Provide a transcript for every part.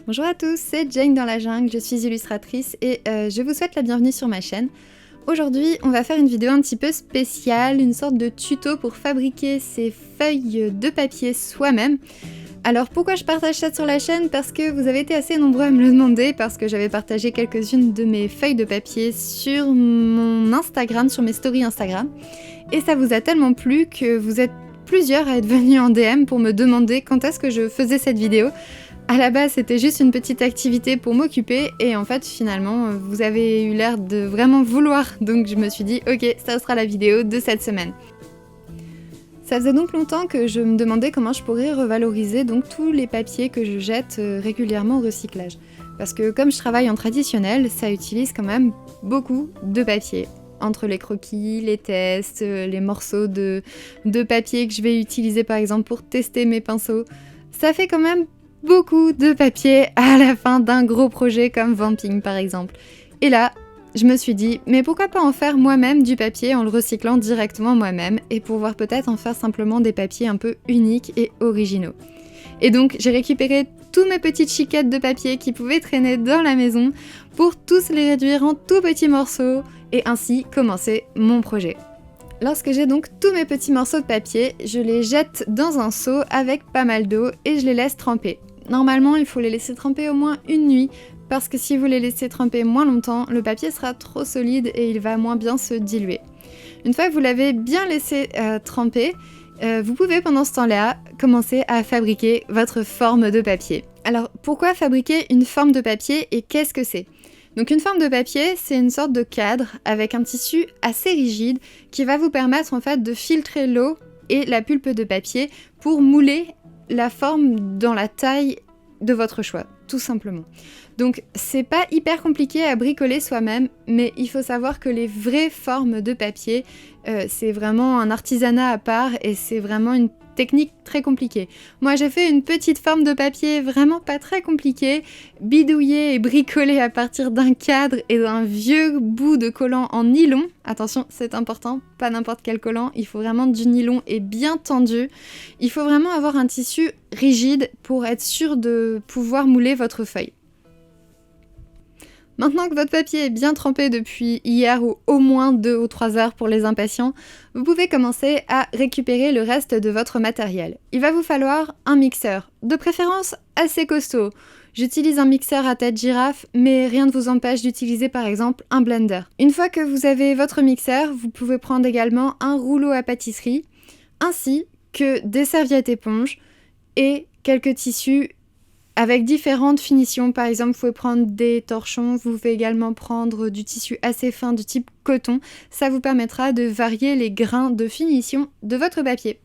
Bonjour à tous, c'est Jane dans la jungle, je suis illustratrice et je vous souhaite la bienvenue sur ma chaîne. Aujourd'hui, on va faire une vidéo un petit peu spéciale, une sorte de tuto pour fabriquer ces feuilles de papier soi-même. Alors pourquoi je partage ça sur la chaîne? Parce que vous avez été assez nombreux à me le demander, parce que j'avais partagé quelques-unes de mes feuilles de papier sur mon Instagram, sur mes stories Instagram. Et ça vous a tellement plu que vous êtes plusieurs à être venus en DM pour me demander quand est-ce que je faisais cette vidéo. À la base, c'était juste une petite activité pour m'occuper et en fait, finalement, vous avez eu l'air de vraiment vouloir. Donc je me suis dit, ok, ça sera la vidéo de cette semaine. Ça faisait donc longtemps que je me demandais comment je pourrais revaloriser donc tous les papiers que je jette régulièrement au recyclage. Parce que comme je travaille en traditionnel, ça utilise quand même beaucoup de papier. Entre les croquis, les tests, les morceaux de papier que je vais utiliser par exemple pour tester mes pinceaux, ça fait quand même beaucoup de papier à la fin d'un gros projet comme Vamping par exemple. Et là, je me suis dit, mais pourquoi pas en faire moi-même du papier en le recyclant directement moi-même et pouvoir peut-être en faire simplement des papiers un peu uniques et originaux. Et donc j'ai récupéré tous mes petites chiquettes de papier qui pouvaient traîner dans la maison pour tous les réduire en tout petits morceaux et ainsi commencer mon projet. Lorsque j'ai donc tous mes petits morceaux de papier, je les jette dans un seau avec pas mal d'eau et je les laisse tremper. Normalement, il faut les laisser tremper au moins une nuit, parce que si vous les laissez tremper moins longtemps, le papier sera trop solide et il va moins bien se diluer. Une fois que vous l'avez bien laissé tremper, vous pouvez pendant ce temps-là commencer à fabriquer votre forme de papier. Alors pourquoi fabriquer une forme de papier et qu'est-ce que c'est ? Donc une forme de papier, c'est une sorte de cadre avec un tissu assez rigide qui va vous permettre en fait de filtrer l'eau et la pulpe de papier pour mouler la forme dans la taille de votre choix, tout simplement. Donc c'est pas hyper compliqué à bricoler soi-même, mais il faut savoir que les vraies formes de papier, c'est vraiment un artisanat à part et c'est vraiment une technique très compliquée. Moi j'ai fait une petite forme de papier vraiment pas très compliquée, bidouillée et bricolée à partir d'un cadre et d'un vieux bout de collant en nylon. Attention, c'est important, pas n'importe quel collant, il faut vraiment du nylon et bien tendu. Il faut vraiment avoir un tissu rigide pour être sûr de pouvoir mouler votre feuille. Maintenant que votre papier est bien trempé depuis hier ou au moins 2 ou 3 heures pour les impatients, vous pouvez commencer à récupérer le reste de votre matériel. Il va vous falloir un mixeur, de préférence assez costaud. J'utilise un mixeur à tête girafe, mais rien ne vous empêche d'utiliser par exemple un blender. Une fois que vous avez votre mixeur, vous pouvez prendre également un rouleau à pâtisserie, ainsi que des serviettes éponges et quelques tissus avec différentes finitions. Par exemple, vous pouvez prendre des torchons, vous pouvez également prendre du tissu assez fin de type coton. Ça vous permettra de varier les grains de finition de votre papier.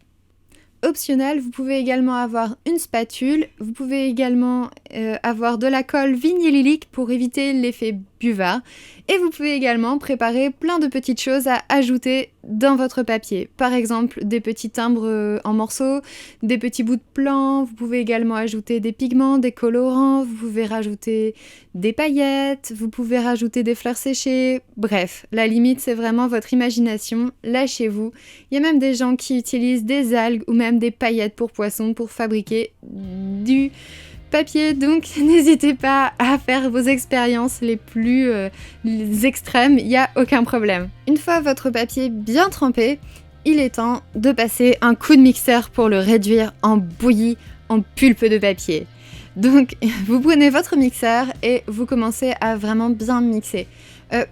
Optionnel, vous pouvez également avoir une spatule, vous pouvez également avoir de la colle vinylique pour éviter l'effet buvard et vous pouvez également préparer plein de petites choses à ajouter dans votre papier. Par exemple, des petits timbres en morceaux, des petits bouts de plan, vous pouvez également ajouter des pigments, des colorants, vous pouvez rajouter des paillettes, vous pouvez rajouter des fleurs séchées, bref, la limite c'est vraiment votre imagination, lâchez-vous. Il y a même des gens qui utilisent des algues ou même des paillettes pour poissons pour fabriquer du papier, donc n'hésitez pas à faire vos expériences les plus extrêmes, il n'y a aucun problème. Une fois votre papier bien trempé, il est temps de passer un coup de mixeur pour le réduire en bouillie, en pulpe de papier. Donc vous prenez votre mixeur et vous commencez à vraiment bien mixer.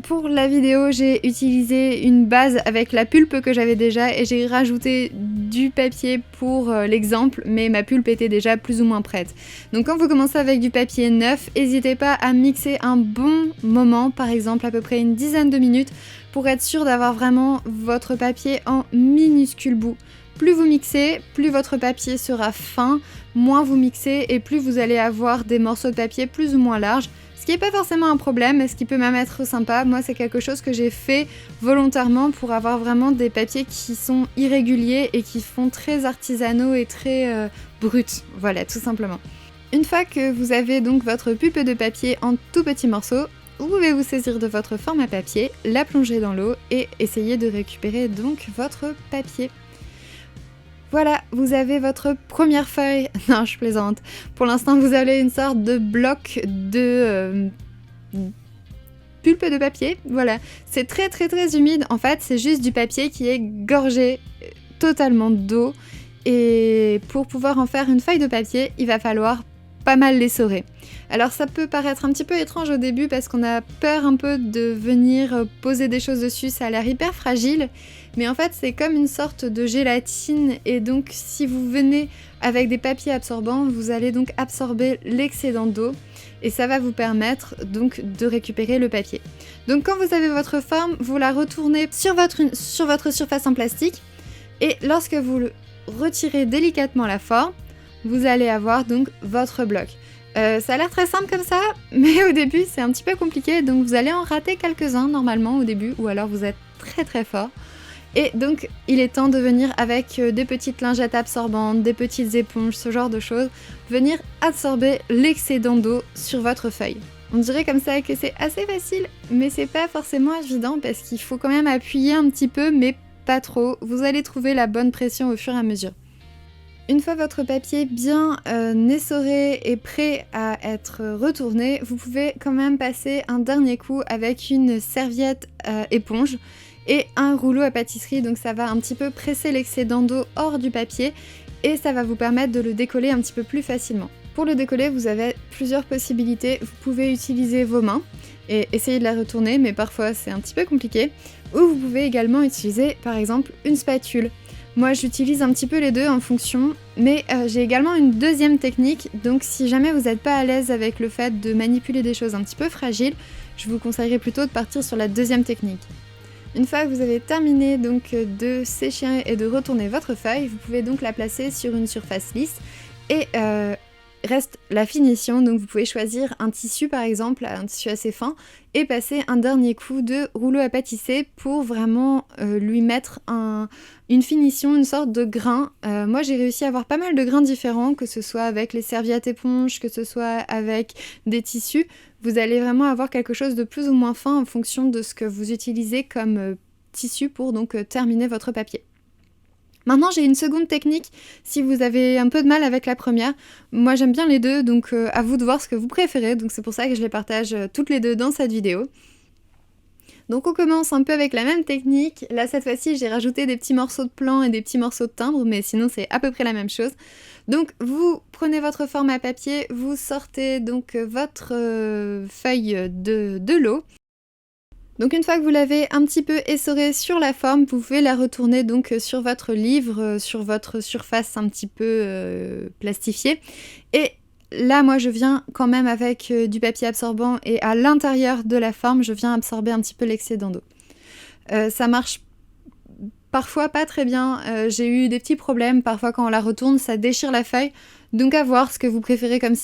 Pour la vidéo, j'ai utilisé une base avec la pulpe que j'avais déjà et j'ai rajouté du papier pour l'exemple, mais ma pulpe était déjà plus ou moins prête. Donc quand vous commencez avec du papier neuf, n'hésitez pas à mixer un bon moment, par exemple à peu près une dizaine de minutes, pour être sûr d'avoir vraiment votre papier en minuscules bouts. Plus vous mixez, plus votre papier sera fin, moins vous mixez et plus vous allez avoir des morceaux de papier plus ou moins larges. Ce qui n'est pas forcément un problème, mais ce qui peut même être sympa. Moi, c'est quelque chose que j'ai fait volontairement pour avoir vraiment des papiers qui sont irréguliers et qui font très artisanaux et très bruts. Voilà, tout simplement. Une fois que vous avez donc votre pulpe de papier en tout petits morceaux, vous pouvez vous saisir de votre forme à papier, la plonger dans l'eau et essayer de récupérer donc votre papier. Voilà, vous avez votre première feuille. Non, je plaisante. Pour l'instant, vous avez une sorte de bloc de pulpe de papier. Voilà, c'est très très très humide. En fait, c'est juste du papier qui est gorgé totalement d'eau. Et pour pouvoir en faire une feuille de papier, il va falloir pas mal l'essorer. Alors ça peut paraître un petit peu étrange au début parce qu'on a peur un peu de venir poser des choses dessus, ça a l'air hyper fragile, mais en fait c'est comme une sorte de gélatine et donc si vous venez avec des papiers absorbants, vous allez donc absorber l'excédent d'eau et ça va vous permettre donc de récupérer le papier. Donc quand vous avez votre forme, vous la retournez sur votre surface en plastique et lorsque vous retirez délicatement la forme, vous allez avoir donc votre bloc. Ça a l'air très simple comme ça, mais au début c'est un petit peu compliqué, donc vous allez en rater quelques-uns normalement au début, ou alors vous êtes très très fort. Et donc il est temps de venir avec des petites lingettes absorbantes, des petites éponges, ce genre de choses, venir absorber l'excédent d'eau sur votre feuille. On dirait comme ça que c'est assez facile, mais c'est pas forcément évident parce qu'il faut quand même appuyer un petit peu, mais pas trop. Vous allez trouver la bonne pression au fur et à mesure. Une fois votre papier bien essoré et prêt à être retourné, vous pouvez quand même passer un dernier coup avec une serviette éponge et un rouleau à pâtisserie, donc ça va un petit peu presser l'excédent d'eau hors du papier et ça va vous permettre de le décoller un petit peu plus facilement. Pour le décoller, vous avez plusieurs possibilités. Vous pouvez utiliser vos mains et essayer de la retourner, mais parfois c'est un petit peu compliqué. Ou vous pouvez également utiliser par exemple une spatule. Moi j'utilise un petit peu les deux en fonction, mais j'ai également une deuxième technique, donc si jamais vous n'êtes pas à l'aise avec le fait de manipuler des choses un petit peu fragiles, je vous conseillerais plutôt de partir sur la deuxième technique. Une fois que vous avez terminé donc de sécher et de retourner votre feuille, vous pouvez donc la placer sur une surface lisse et reste la finition, donc vous pouvez choisir un tissu par exemple, un tissu assez fin et passer un dernier coup de rouleau à pâtisser pour vraiment lui mettre une finition, une sorte de grain. Moi j'ai réussi à avoir pas mal de grains différents, que ce soit avec les serviettes éponges, que ce soit avec des tissus. Vous allez vraiment avoir quelque chose de plus ou moins fin en fonction de ce que vous utilisez comme tissu pour donc terminer votre papier. Maintenant, j'ai une seconde technique si vous avez un peu de mal avec la première. Moi, j'aime bien les deux, donc à vous de voir ce que vous préférez. Donc c'est pour ça que je les partage toutes les deux dans cette vidéo. Donc on commence un peu avec la même technique. Là, cette fois-ci, j'ai rajouté des petits morceaux de plan et des petits morceaux de timbre, mais sinon c'est à peu près la même chose. Donc vous prenez votre forme à papier, vous sortez donc votre feuille de l'eau. Donc une fois que vous l'avez un petit peu essorée sur la forme, vous pouvez la retourner donc sur votre livre, sur votre surface un petit peu plastifiée. Et là, moi, je viens quand même avec du papier absorbant et à l'intérieur de la forme, je viens absorber un petit peu l'excédent d'eau. Ça marche parfois pas très bien. J'ai eu des petits problèmes. Parfois, quand on la retourne, ça déchire la feuille. Donc à voir ce que vous préférez comme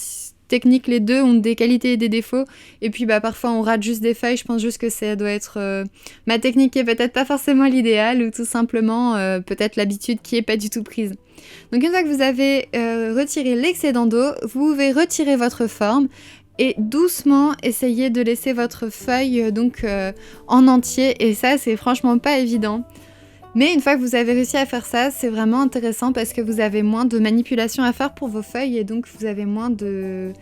technique, les deux ont des qualités et des défauts, et puis parfois on rate juste des feuilles. Je pense juste que ça doit être ma technique qui est peut-être pas forcément l'idéal, ou tout simplement peut-être l'habitude qui est pas du tout prise. Donc une fois que vous avez retiré l'excédent d'eau, vous pouvez retirer votre forme et doucement essayer de laisser votre feuille en entier, et ça c'est franchement pas évident. Mais une fois que vous avez réussi à faire ça, c'est vraiment intéressant parce que vous avez moins de manipulation à faire pour vos feuilles et donc vous avez moins de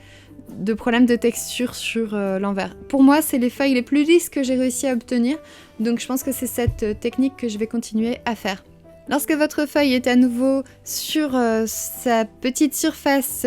problèmes de texture sur l'envers. Pour moi, c'est les feuilles les plus lisses que j'ai réussi à obtenir, donc je pense que c'est cette technique que je vais continuer à faire. Lorsque votre feuille est à nouveau sur sa petite surface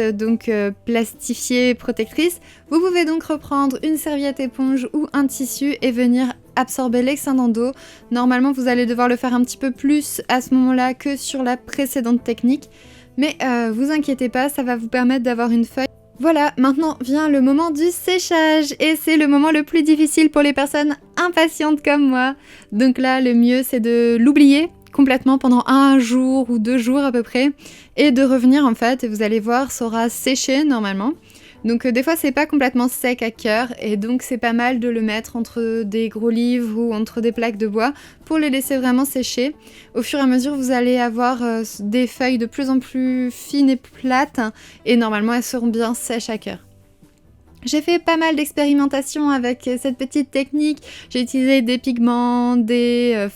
plastifiée protectrice, vous pouvez donc reprendre une serviette éponge ou un tissu et venir absorber l'excédent d'eau. Normalement, vous allez devoir le faire un petit peu plus à ce moment-là que sur la précédente technique, mais vous inquiétez pas, ça va vous permettre d'avoir une feuille. Voilà, maintenant vient le moment du séchage et c'est le moment le plus difficile pour les personnes impatientes comme moi. Donc là, le mieux c'est de l'oublier complètement pendant 1 jour ou 2 jours à peu près et de revenir en fait, et vous allez voir, ça aura séché normalement. Donc des fois c'est pas complètement sec à cœur et donc c'est pas mal de le mettre entre des gros livres ou entre des plaques de bois pour les laisser vraiment sécher. Au fur et à mesure vous allez avoir des feuilles de plus en plus fines et plates et normalement elles seront bien sèches à cœur. J'ai fait pas mal d'expérimentations avec cette petite technique. J'ai utilisé des pigments, des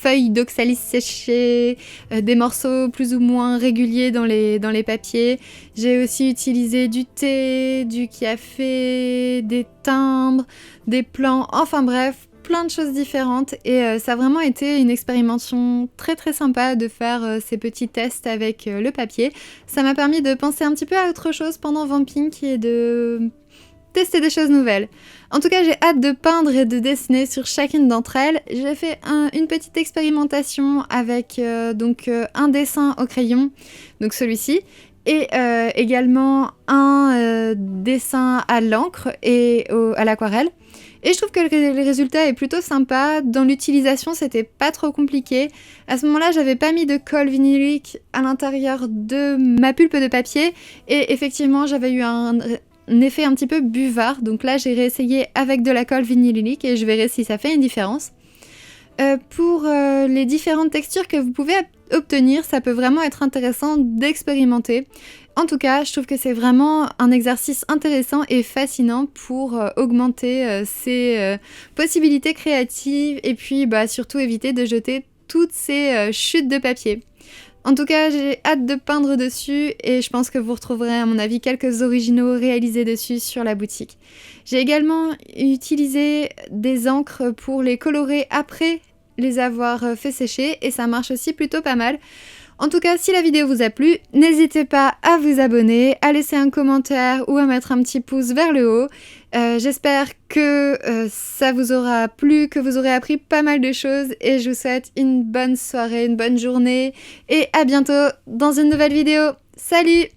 feuilles d'oxalis séchées, des morceaux plus ou moins réguliers dans les papiers. J'ai aussi utilisé du thé, du café, des timbres, des plans, enfin bref, plein de choses différentes et ça a vraiment été une expérimentation très très sympa de faire ces petits tests avec le papier. Ça m'a permis de penser un petit peu à autre chose pendant Vamping et de tester des choses nouvelles. En tout cas, j'ai hâte de peindre et de dessiner sur chacune d'entre elles. J'ai fait une petite expérimentation avec un dessin au crayon, donc celui-ci, et également un dessin à l'encre et à l'aquarelle. Et je trouve que le résultat est plutôt sympa. Dans l'utilisation, c'était pas trop compliqué. À ce moment-là, j'avais pas mis de colle vinylique à l'intérieur de ma pulpe de papier. Et effectivement, j'avais eu un effet un petit peu buvard. Donc là, j'ai réessayé avec de la colle vinylique et je verrai si ça fait une différence. Pour les différentes textures que vous pouvez obtenir, ça peut vraiment être intéressant d'expérimenter. En tout cas, je trouve que c'est vraiment un exercice intéressant et fascinant pour augmenter ses possibilités créatives et puis surtout éviter de jeter toutes ces chutes de papier. En tout cas, j'ai hâte de peindre dessus et je pense que vous retrouverez à mon avis quelques originaux réalisés dessus sur la boutique. J'ai également utilisé des encres pour les colorer après les avoir fait sécher et ça marche aussi plutôt pas mal. En tout cas, si la vidéo vous a plu, n'hésitez pas à vous abonner, à laisser un commentaire ou à mettre un petit pouce vers le haut. J'espère que ça vous aura plu, que vous aurez appris pas mal de choses et je vous souhaite une bonne soirée, une bonne journée et à bientôt dans une nouvelle vidéo. Salut!